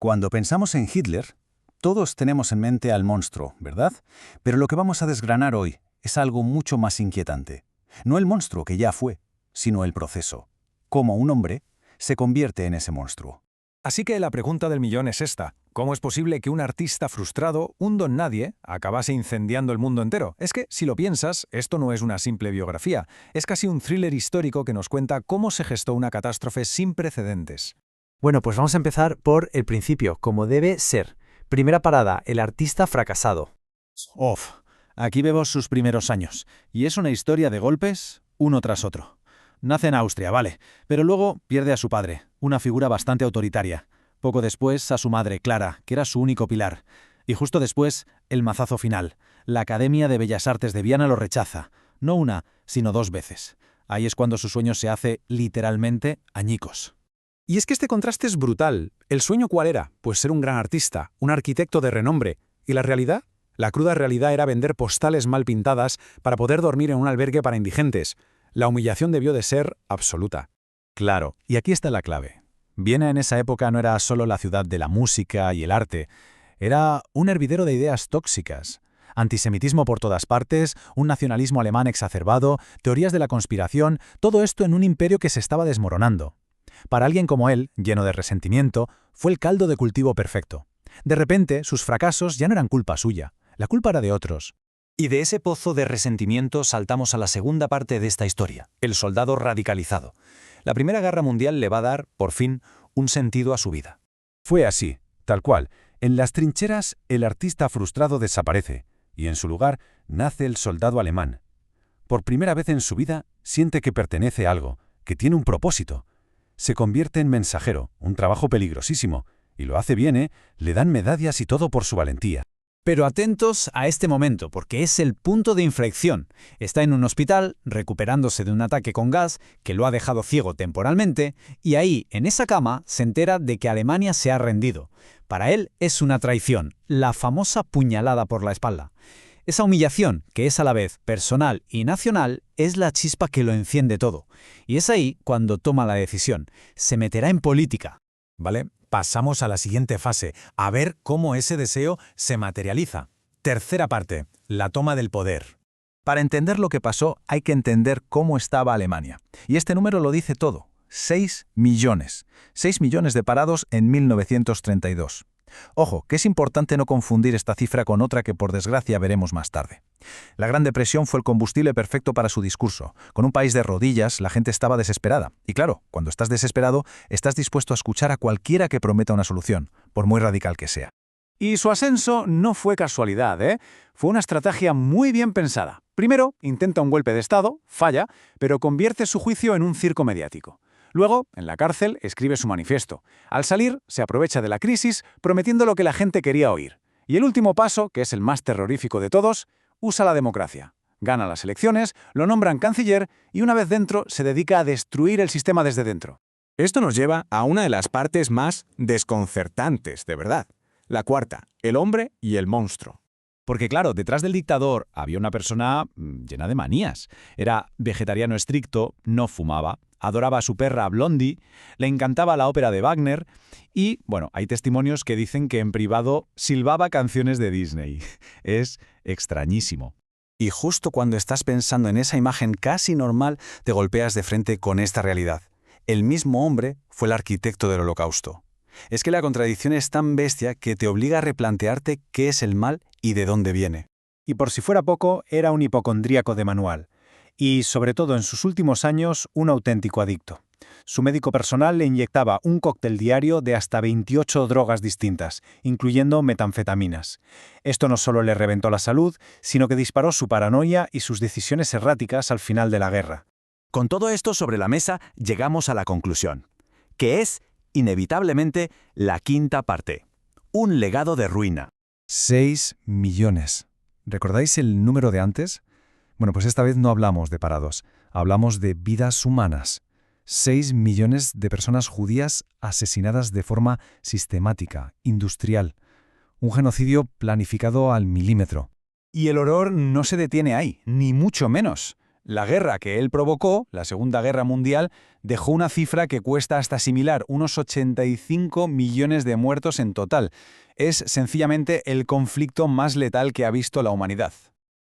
Cuando pensamos en Hitler, todos tenemos en mente al monstruo, ¿verdad? Pero lo que vamos a desgranar hoy es algo mucho más inquietante. No el monstruo que ya fue, sino el proceso. Cómo un hombre se convierte en ese monstruo. Así que la pregunta del millón es esta. ¿Cómo es posible que un artista frustrado, un don nadie, acabase incendiando el mundo entero? Es que, si lo piensas, esto no es una simple biografía. Es casi un thriller histórico que nos cuenta cómo se gestó una catástrofe sin precedentes. Bueno, pues vamos a empezar por el principio, como debe ser. Primera parada, el artista fracasado. Aquí vemos sus primeros años. Y es una historia de golpes, uno tras otro. Nace en Austria, vale, pero luego pierde a su padre, una figura bastante autoritaria. Poco después a su madre, Clara, que era su único pilar. Y justo después, el mazazo final. La Academia de Bellas Artes de Viena lo rechaza. No una, sino 2 veces. Ahí es cuando su sueño se hace, literalmente, añicos. Y es que este contraste es brutal. ¿El sueño cuál era? Pues ser un gran artista, un arquitecto de renombre. ¿Y la realidad? La cruda realidad era vender postales mal pintadas para poder dormir en un albergue para indigentes. La humillación debió de ser absoluta. Claro, y aquí está la clave. Viena en esa época no era solo la ciudad de la música y el arte. Era un hervidero de ideas tóxicas. Antisemitismo por todas partes, un nacionalismo alemán exacerbado, teorías de la conspiración, todo esto en un imperio que se estaba desmoronando. Para alguien como él, lleno de resentimiento, fue el caldo de cultivo perfecto. De repente, sus fracasos ya no eran culpa suya, la culpa era de otros. Y de ese pozo de resentimiento saltamos a la segunda parte de esta historia, el soldado radicalizado. La Primera Guerra Mundial le va a dar, por fin, un sentido a su vida. Fue así, tal cual. En las trincheras, el artista frustrado desaparece, y en su lugar nace el soldado alemán. Por primera vez en su vida, siente que pertenece a algo, que tiene un propósito. Se convierte en mensajero, un trabajo peligrosísimo, y lo hace bien, ¿eh? Le dan medallas y todo por su valentía. Pero atentos a este momento, porque es el punto de inflexión. Está en un hospital, recuperándose de un ataque con gas que lo ha dejado ciego temporalmente, y ahí, en esa cama, se entera de que Alemania se ha rendido. Para él es una traición, la famosa puñalada por la espalda. Esa humillación, que es a la vez personal y nacional, es la chispa que lo enciende todo. Y es ahí cuando toma la decisión. Se meterá en política. ¿Vale? Pasamos a la siguiente fase, a ver cómo ese deseo se materializa. Tercera parte, la toma del poder. Para entender lo que pasó, hay que entender cómo estaba Alemania. Y este número lo dice todo. 6 millones. 6 millones de parados en 1932. Ojo, que es importante no confundir esta cifra con otra que por desgracia veremos más tarde. La Gran Depresión fue el combustible perfecto para su discurso. Con un país de rodillas, la gente estaba desesperada. Y claro, cuando estás desesperado, estás dispuesto a escuchar a cualquiera que prometa una solución, por muy radical que sea. Y su ascenso no fue casualidad, ¿eh? Fue una estrategia muy bien pensada. Primero, intenta un golpe de Estado, falla, pero convierte su juicio en un circo mediático. Luego, en la cárcel, escribe su manifiesto. Al salir, se aprovecha de la crisis, prometiendo lo que la gente quería oír. Y el último paso, que es el más terrorífico de todos, usa la democracia. Gana las elecciones, lo nombran canciller y una vez dentro se dedica a destruir el sistema desde dentro. Esto nos lleva a una de las partes más desconcertantes, de verdad. La cuarta, el hombre y el monstruo. Porque claro, detrás del dictador había una persona llena de manías. Era vegetariano estricto, no fumaba, adoraba a su perra Blondie, le encantaba la ópera de Wagner y, bueno, hay testimonios que dicen que en privado silbaba canciones de Disney. Es extrañísimo. Y justo cuando estás pensando en esa imagen casi normal, te golpeas de frente con esta realidad. El mismo hombre fue el arquitecto del Holocausto. Es que la contradicción es tan bestia que te obliga a replantearte qué es el mal y de dónde viene. Y por si fuera poco, era un hipocondríaco de manual. Y, sobre todo en sus últimos años, un auténtico adicto. Su médico personal le inyectaba un cóctel diario de hasta 28 drogas distintas, incluyendo metanfetaminas. Esto no solo le reventó la salud, sino que disparó su paranoia y sus decisiones erráticas al final de la guerra. Con todo esto sobre la mesa, llegamos a la conclusión, que es, inevitablemente, la quinta parte. Un legado de ruina. 6 millones. ¿Recordáis el número de antes? Bueno, pues esta vez no hablamos de parados, hablamos de vidas humanas. 6 millones de personas judías asesinadas de forma sistemática, industrial. Un genocidio planificado al milímetro. Y el horror no se detiene ahí, ni mucho menos. La guerra que él provocó, la Segunda Guerra Mundial, dejó una cifra que cuesta hasta similar, unos 85 millones de muertos en total. Es sencillamente el conflicto más letal que ha visto la humanidad.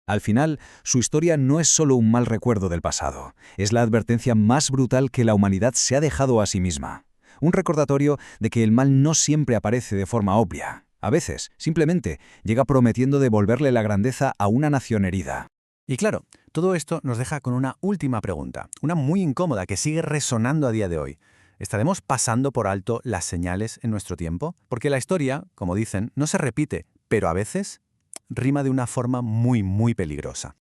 Al final, su historia no es solo un mal recuerdo del pasado, es la advertencia más brutal que la humanidad se ha dejado a sí misma. Un recordatorio de que el mal no siempre aparece de forma obvia. A veces, simplemente, llega prometiendo devolverle la grandeza a una nación herida. Y claro, todo esto nos deja con una última pregunta, una muy incómoda que sigue resonando a día de hoy. ¿Estaremos pasando por alto las señales en nuestro tiempo? Porque la historia, como dicen, no se repite, pero a veces rima de una forma muy, muy peligrosa.